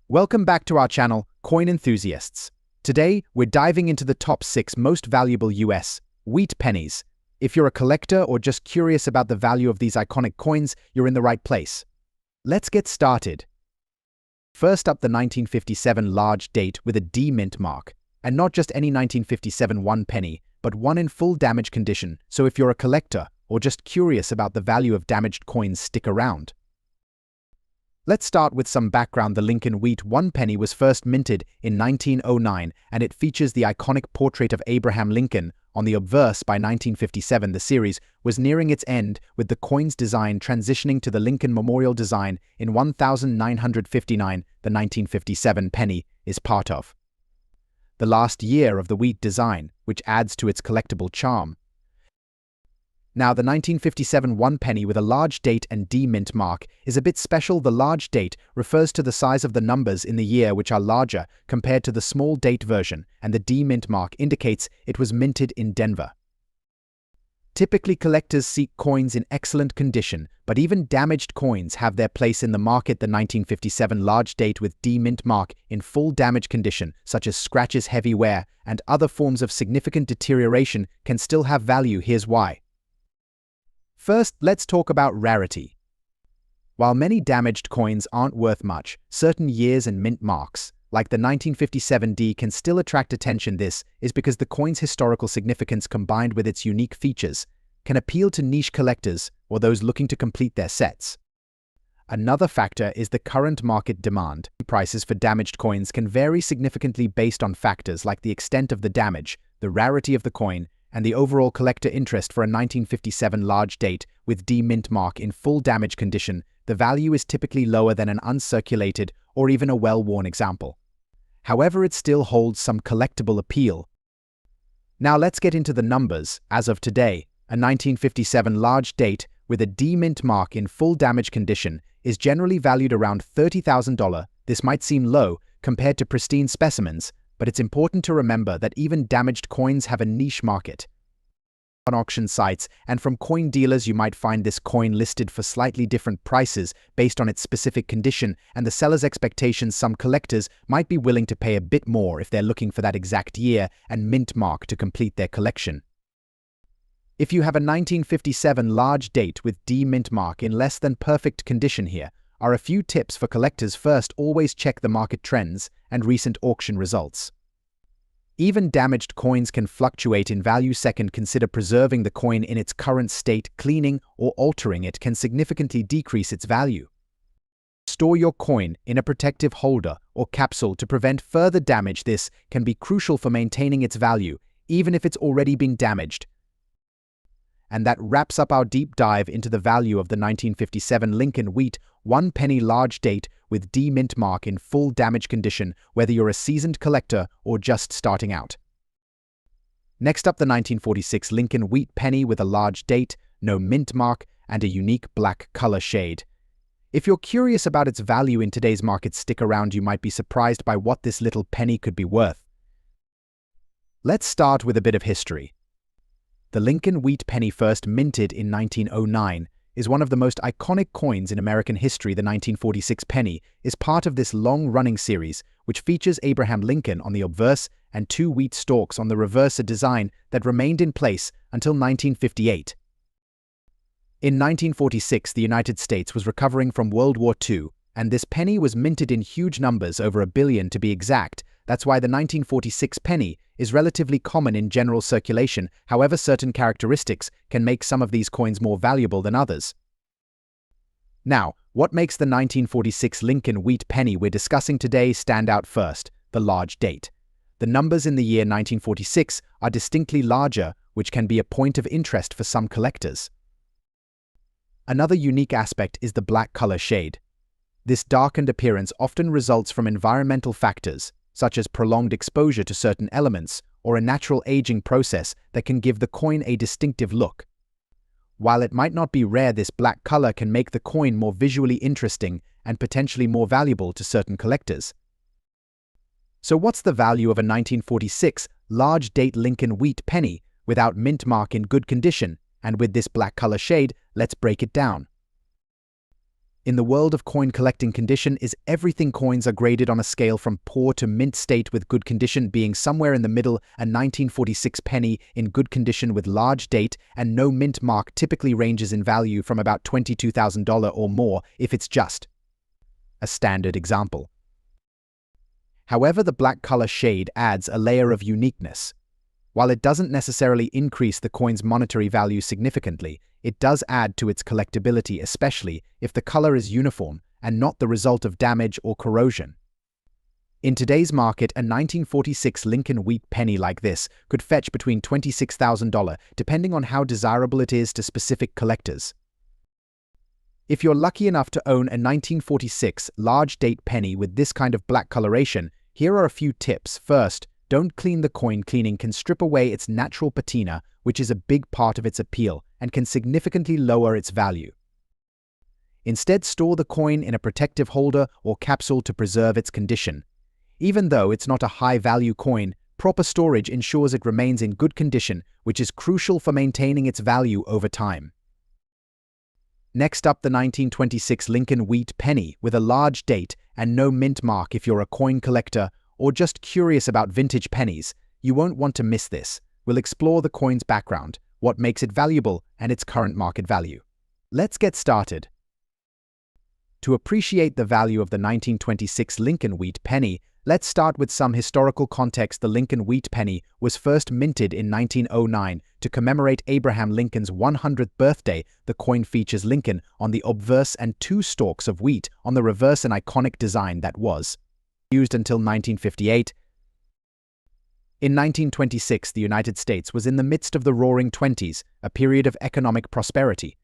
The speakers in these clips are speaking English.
Welcome back to our channel, Coin Enthusiasts. Today, we're diving into the top 6 most valuable US wheat pennies. If you're a collector or just curious about the value of these iconic coins, you're in the right place. Let's get started. First up, the 1957 large date with a D mint mark. And not just any 1957 1 penny, but one in full damage condition, so if you're a collector or just curious about the value of damaged coins, stick around. Let's start with some background. The Lincoln Wheat 1 penny was first minted in 1909, and it features the iconic portrait of Abraham Lincoln on the obverse. By 1957, the series was nearing its end, with the coin's design transitioning to the Lincoln Memorial design in 1959. The 1957 penny is part of the last year of the wheat design, which adds to its collectible charm. Now, the 1957 1 penny with a large date and D mint mark is a bit special. The large date refers to the size of the numbers in the year, which are larger compared to the small date version, and the D mint mark indicates it was minted in Denver. Typically, collectors seek coins in excellent condition, but even damaged coins have their place in the market. The 1957 large date with D mint mark in full damage condition, such as scratches, heavy wear, and other forms of significant deterioration, can still have value. Here's why. First, let's talk about rarity. While many damaged coins aren't worth much, certain years and mint marks, like the 1957 D, can still attract attention. This is because the coin's historical significance, combined with its unique features, can appeal to niche collectors or those looking to complete their sets. Another factor is the current market demand. Prices for damaged coins can vary significantly based on factors like the extent of the damage, the rarity of the coin, and the overall collector interest. For a 1957 large date with D mint mark in full damage condition, the value is typically lower than an uncirculated or even a well-worn example. However, it still holds some collectible appeal. Now let's get into the numbers. As of today, a 1957 large date with a D mint mark in full damage condition is generally valued around $30,000. This might seem low compared to pristine specimens, but it's important to remember that even damaged coins have a niche market. On auction sites and from coin dealers, you might find this coin listed for slightly different prices based on its specific condition and the seller's expectations. Some collectors might be willing to pay a bit more if they're looking for that exact year and mint mark to complete their collection. If you have a 1957 large date with D mint mark in less than perfect condition, here are a few tips for collectors. First, always check the market trends and recent auction results. Even damaged coins can fluctuate in value. Second, consider preserving the coin in its current state. Cleaning or altering it can significantly decrease its value. Store your coin in a protective holder or capsule to prevent further damage. This can be crucial for maintaining its value, even if it's already been damaged. And that wraps up our deep dive into the value of the 1957 Lincoln Wheat 1 penny large date with D mint mark in full damage condition, whether you're a seasoned collector or just starting out. Next up, the 1946 Lincoln Wheat penny with a large date, no mint mark, and a unique black color shade. If you're curious about its value in today's market, stick around. You might be surprised by what this little penny could be worth. Let's start with a bit of history. The Lincoln Wheat penny, first minted in 1909, is one of the most iconic coins in American history. The 1946 penny is part of this long-running series, which features Abraham Lincoln on the obverse and 2 wheat stalks on the reverse, a design that remained in place until 1958. In 1946, the United States was recovering from World War II, and this penny was minted in huge numbers, over 1 billion to be exact. That's why the 1946 penny is relatively common in general circulation. However, certain characteristics can make some of these coins more valuable than others. Now, what makes the 1946 Lincoln Wheat penny we're discussing today stand out? First, the large date. The numbers in the year 1946 are distinctly larger, which can be a point of interest for some collectors. Another unique aspect is the black color shade. This darkened appearance often results from environmental factors, such as prolonged exposure to certain elements or a natural aging process that can give the coin a distinctive look. While it might not be rare, this black color can make the coin more visually interesting and potentially more valuable to certain collectors. So what's the value of a 1946 large date Lincoln Wheat penny without mint mark, in good condition, and with this black color shade? Let's break it down. In the world of coin collecting condition is everything. Coins are graded on a scale from poor to mint state, with good condition being somewhere in the middle. A 1946 penny in good condition with large date and no mint mark typically ranges in value from about $22,000 or more if it's just a standard example. However, the black color shade adds a layer of uniqueness. While it doesn't necessarily increase the coin's monetary value significantly, it does add to its collectability, especially if the color is uniform and not the result of damage or corrosion. In today's market, a 1946 Lincoln wheat penny like this could fetch between $26,000, depending on how desirable it is to specific collectors. If you're lucky enough to own a 1946 large date penny with this kind of black coloration, here are a few tips. First, don't clean the coin. Cleaning can strip away its natural patina, which is a big part of its appeal and can significantly lower its value. Instead, store the coin in a protective holder or capsule to preserve its condition. Even though it's not a high-value coin, proper storage ensures it remains in good condition, which is crucial for maintaining its value over time. Next up, the 1926 Lincoln wheat penny with a large date and no mint mark. If you're a coin collector or just curious about vintage pennies, you won't want to miss this. We'll explore the coin's background, what makes it valuable, and its current market value. Let's get started. To appreciate the value of the 1926 Lincoln wheat penny, let's start with some historical context. The Lincoln wheat penny was first minted in 1909 to commemorate Abraham Lincoln's 100th birthday. The coin features Lincoln on the obverse and 2 stalks of wheat on the reverse, an iconic design that was used until 1958. In 1926, the United States was in the midst of the Roaring Twenties, a period of economic prosperity.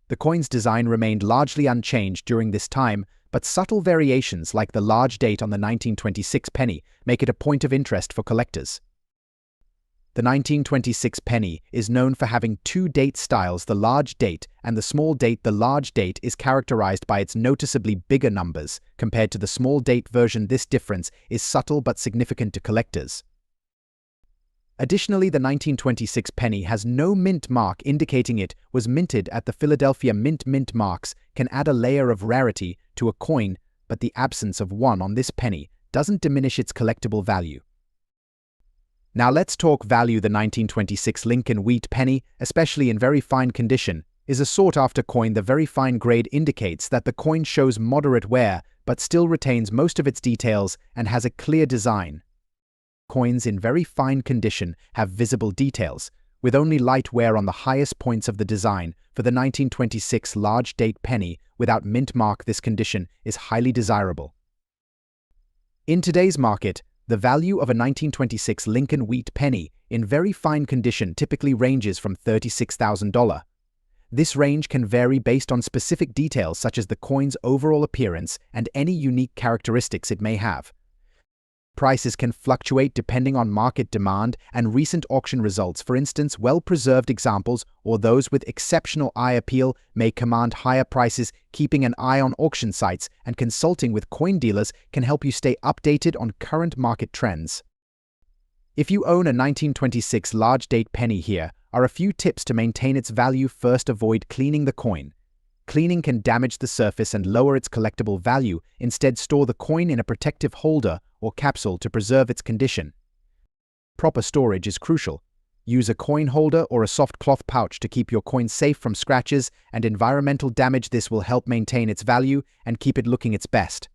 The coin's design remained largely unchanged during this time, but subtle variations like the large date on the 1926 penny make it a point of interest for collectors. The 1926 penny is known for having 2 date styles, the large date and the small date. The large date is characterized by its noticeably bigger numbers compared to the small date version. This difference is subtle but significant to collectors. Additionally, the 1926 penny has no mint mark, indicating it was minted at the Philadelphia Mint. Mint marks can add a layer of rarity to a coin, but the absence of one on this penny doesn't diminish its collectible value. Now let's talk value. The 1926 Lincoln wheat penny, especially in very fine condition, is a sought-after coin. The very fine grade indicates that the coin shows moderate wear, but still retains most of its details and has a clear design. Coins in very fine condition have visible details, with only light wear on the highest points of the design. For the 1926 large date penny without mint mark, this condition is highly desirable. In today's market, the value of a 1926 Lincoln wheat penny in very fine condition typically ranges from $36,000. This range can vary based on specific details such as the coin's overall appearance and any unique characteristics it may have. Prices can fluctuate depending on market demand and recent auction results. For instance, well-preserved examples or those with exceptional eye appeal may command higher prices. Keeping an eye on auction sites and consulting with coin dealers can help you stay updated on current market trends. If you own a 1926 large date penny, here are a few tips to maintain its value. First, avoid cleaning the coin. Cleaning can damage the surface and lower its collectible value. Instead, store the coin in a protective holder or capsule to preserve its condition. Proper storage is crucial. Use a coin holder or a soft cloth pouch to keep your coin safe from scratches and environmental damage. This will help maintain its value and keep it looking its best.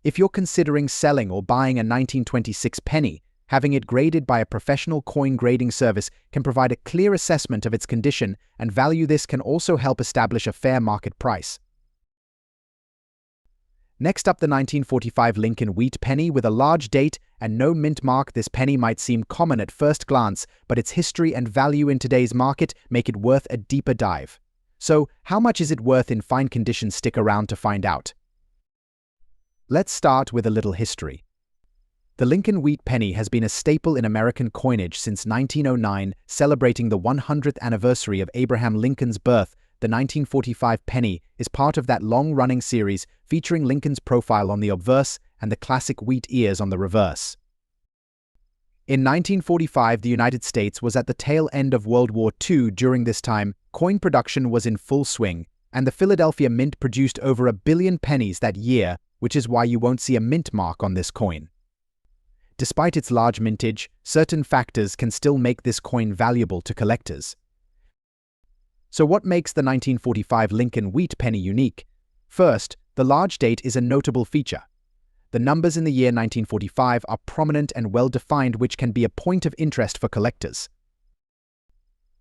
If you're considering selling or buying a 1926 penny, having it graded by a professional coin grading service can provide a clear assessment of its condition and value. This can also help establish a fair market price. Next up, the 1945 Lincoln wheat penny with a large date and no mint mark. This penny might seem common at first glance, but its history and value in today's market make it worth a deeper dive. So, how much is it worth in fine condition? Stick around to find out. Let's start with a little history. The Lincoln wheat penny has been a staple in American coinage since 1909, celebrating the 100th anniversary of Abraham Lincoln's birth. The 1945 penny is part of that long-running series featuring Lincoln's profile on the obverse and the classic wheat ears on the reverse. In 1945, the United States was at the tail end of World War II. During this time, coin production was in full swing, and the Philadelphia Mint produced over 1 billion pennies that year, which is why you won't see a mint mark on this coin. Despite its large mintage, certain factors can still make this coin valuable to collectors. So what makes the 1945 Lincoln wheat penny unique? First, the large date is a notable feature. The numbers in the year 1945 are prominent and well-defined, which can be a point of interest for collectors.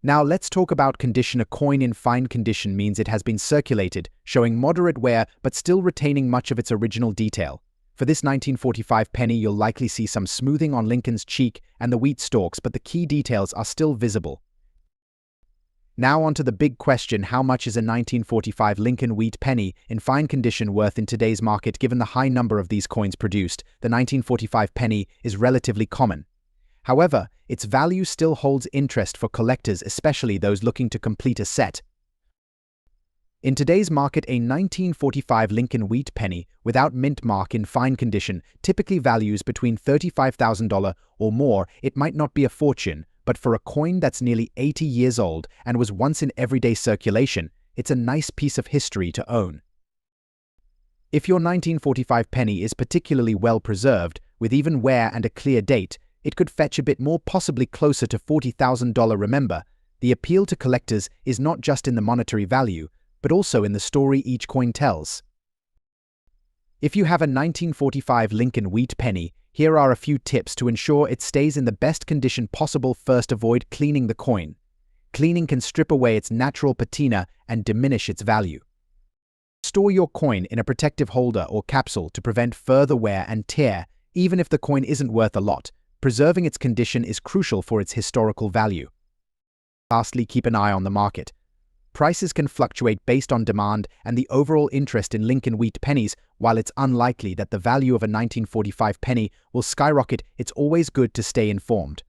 Now let's talk about condition. A coin in fine condition means it has been circulated, showing moderate wear but still retaining much of its original detail. For this 1945 penny, you'll likely see some smoothing on Lincoln's cheek and the wheat stalks, but the key details are still visible. Now on to the big question: how much is a 1945 Lincoln wheat penny in fine condition worth in today's market? Given the high number of these coins produced, the 1945 penny is relatively common. However, its value still holds interest for collectors, especially those looking to complete a set. In today's market, a 1945 Lincoln wheat penny without mint mark in fine condition typically values between $35,000 or more. It might not be a fortune, but for a coin that's nearly 80 years old and was once in everyday circulation, it's a nice piece of history to own. If your 1945 penny is particularly well preserved, with even wear and a clear date, it could fetch a bit more, possibly closer to $40,000. Remember, the appeal to collectors is not just in the monetary value, but also in the story each coin tells. If you have a 1945 Lincoln wheat penny, here are a few tips to ensure it stays in the best condition possible. First, avoid cleaning the coin. Cleaning can strip away its natural patina and diminish its value. Store your coin in a protective holder or capsule to prevent further wear and tear. Even if the coin isn't worth a lot, preserving its condition is crucial for its historical value. Lastly, keep an eye on the market. Prices can fluctuate based on demand and the overall interest in Lincoln wheat pennies. While it's unlikely that the value of a 1945 penny will skyrocket, it's always good to stay informed.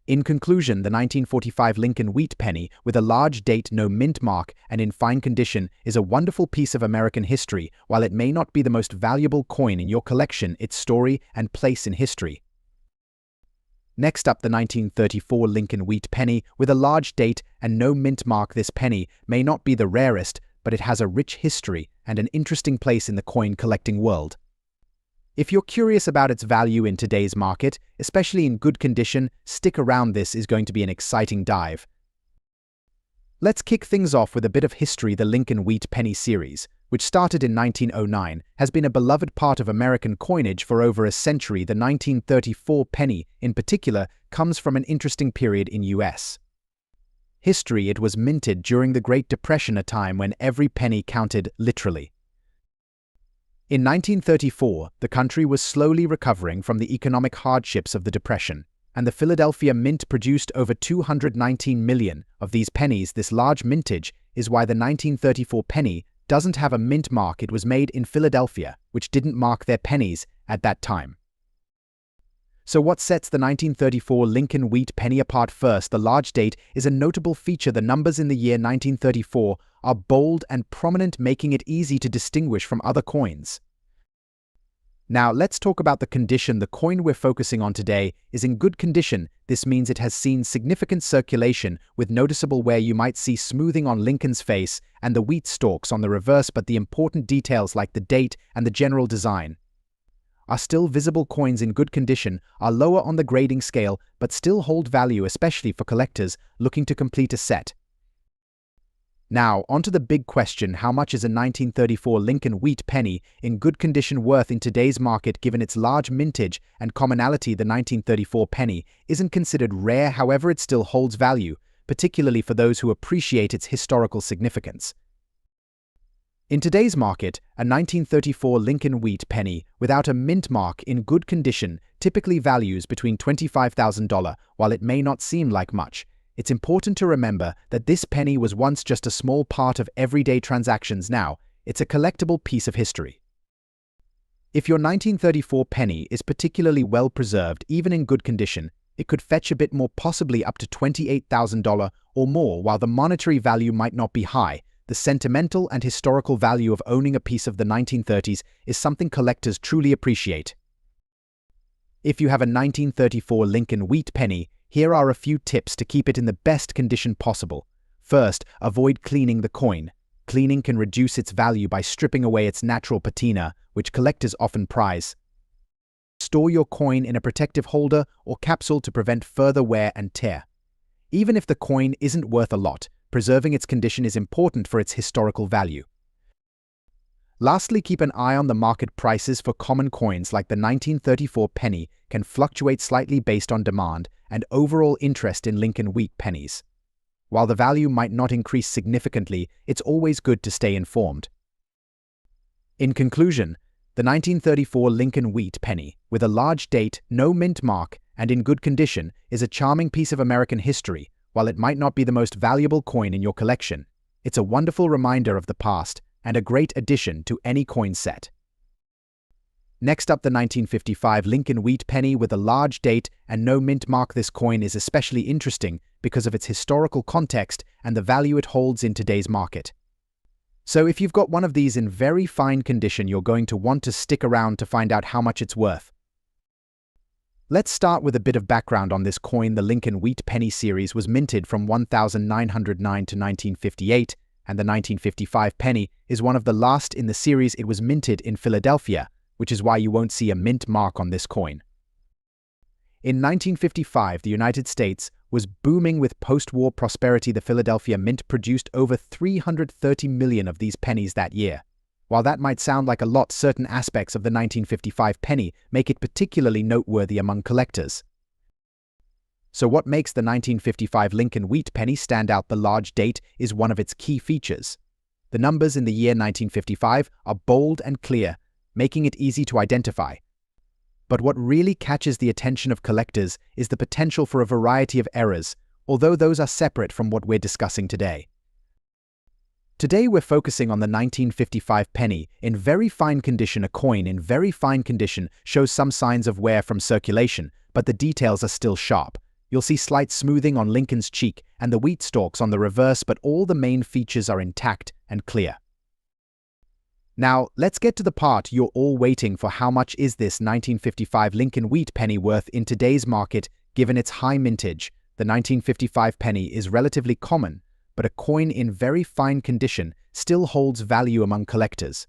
In conclusion, the 1945 Lincoln wheat penny, with a large date, no mint mark, and in fine condition, is a wonderful piece of American history. While it may not be the most valuable coin in your collection, its story and place in history. Next up, the 1934 Lincoln wheat penny, with a large date and no mint mark. This penny may not be the rarest, but it has a rich history and an interesting place in the coin collecting world. If you're curious about its value in today's market, especially in good condition, stick around. This is going to be an exciting dive. Let's kick things off with a bit of history. The Lincoln wheat penny series, which started in 1909, has been a beloved part of American coinage for over a century. The 1934 penny, in particular, comes from an interesting period in U.S. history. It was minted during the Great Depression, a time when every penny counted, literally. In 1934, the country was slowly recovering from the economic hardships of the Depression, and the Philadelphia Mint produced over 219 million of these pennies. This large mintage is why the 1934 penny doesn't have a mint mark. It was made in Philadelphia, which didn't mark their pennies at that time. So what sets the 1934 Lincoln wheat penny apart? First, the large date is a notable feature. The numbers in the year 1934 are bold and prominent, making it easy to distinguish from other coins. Now let's talk about the condition. The coin we're focusing on today is in good condition. This means it has seen significant circulation with noticeable wear. You might see smoothing on Lincoln's face and the wheat stalks on the reverse, but the important details like the date and the general design are still visible. Coins in good condition are lower on the grading scale but still hold value, especially for collectors looking to complete a set. Now, onto the big question: how much is a 1934 Lincoln wheat penny in good condition worth in today's market? Given its large mintage and commonality, the 1934 penny isn't considered rare. However, it still holds value, particularly for those who appreciate its historical significance. In today's market, a 1934 Lincoln wheat penny without a mint mark in good condition typically values between $25,000. While it may not seem like much, it's important to remember that this penny was once just a small part of everyday transactions. Now, it's a collectible piece of history. If your 1934 penny is particularly well preserved, even in good condition, it could fetch a bit more, possibly up to $28,000 or more. While the monetary value might not be high, the sentimental and historical value of owning a piece of the 1930s is something collectors truly appreciate. If you have a 1934 Lincoln wheat penny, here are a few tips to keep it in the best condition possible. First, avoid cleaning the coin. Cleaning can reduce its value by stripping away its natural patina, which collectors often prize. Store your coin in a protective holder or capsule to prevent further wear and tear. Even if the coin isn't worth a lot, preserving its condition is important for its historical value. Lastly, keep an eye on the market. Prices for common coins like the 1934 penny can fluctuate slightly based on demand and overall interest in Lincoln wheat pennies. While the value might not increase significantly, it's always good to stay informed. In conclusion, the 1934 Lincoln wheat penny, with a large date, no mint mark, and in good condition, is a charming piece of American history. While it might not be the most valuable coin in your collection, it's a wonderful reminder of the past and a great addition to any coin set. Next up, the 1955 Lincoln wheat penny with a large date and no mint mark. This coin is especially interesting because of its historical context and the value it holds in today's market. So if you've got one of these in very fine condition, you're going to want to stick around to find out how much it's worth. Let's start with a bit of background on this coin. The Lincoln wheat penny series was minted from 1909 to 1958, and the 1955 penny is one of the last in the series. It was minted in Philadelphia, which is why you won't see a mint mark on this coin. In 1955, the United States was booming with post-war prosperity. The Philadelphia Mint produced over 330 million of these pennies that year. While that might sound like a lot, certain aspects of the 1955 penny make it particularly noteworthy among collectors. So what makes the 1955 Lincoln wheat penny stand out? The large date is one of its key features. The numbers in the year 1955 are bold and clear, making it easy to identify. But what really catches the attention of collectors is the potential for a variety of errors, although those are separate from what we're discussing today. Today we're focusing on the 1955 penny in very fine condition. A coin in very fine condition shows some signs of wear from circulation, but the details are still sharp. You'll see slight smoothing on Lincoln's cheek and the wheat stalks on the reverse, but all the main features are intact and clear. Now, let's get to the part you're all waiting for. How much is this 1955 Lincoln wheat penny worth in today's market, given its high mintage? The 1955 penny is relatively common, but a coin in very fine condition still holds value among collectors.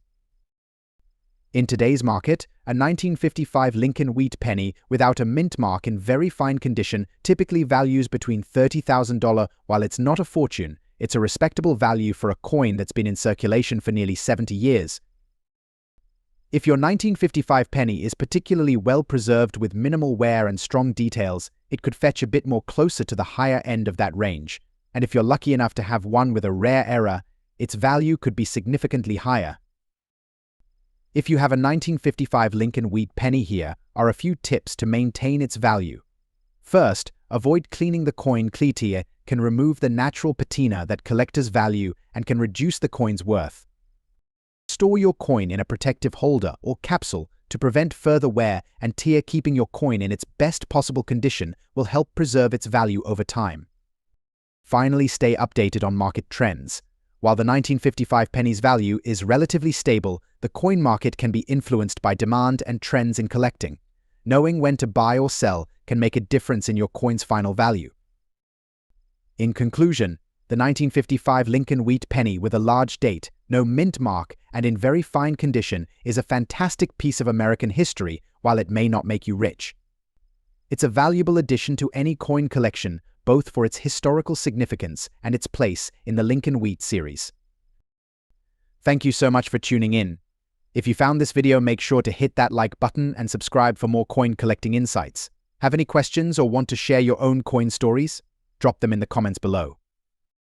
In today's market, a 1955 Lincoln wheat penny without a mint mark in very fine condition typically values between $30,000. While it's not a fortune, it's a respectable value for a coin that's been in circulation for nearly 70 years. If your 1955 penny is particularly well preserved with minimal wear and strong details, it could fetch a bit more closer to the higher end of that range. And if you're lucky enough to have one with a rare error, its value could be significantly higher. If you have a 1955 Lincoln wheat penny, here are a few tips to maintain its value. First, avoid cleaning the coin. Cleaning can remove the natural patina that collectors value and can reduce the coin's worth. Store your coin in a protective holder or capsule to prevent further wear and tear. Keeping your coin in its best possible condition will help preserve its value over time. Finally, stay updated on market trends. While the 1955 penny's value is relatively stable, the coin market can be influenced by demand and trends in collecting. Knowing when to buy or sell can make a difference in your coin's final value. In conclusion, the 1955 Lincoln wheat penny with a large date, no mint mark, and in very fine condition is a fantastic piece of American history. While it may not make you rich, it's a valuable addition to any coin collection, both for its historical significance and its place in the Lincoln wheat series. Thank you so much for tuning in. If you found this video, make sure to hit that like button and subscribe for more coin collecting insights. Have any questions or want to share your own coin stories? Drop them in the comments below.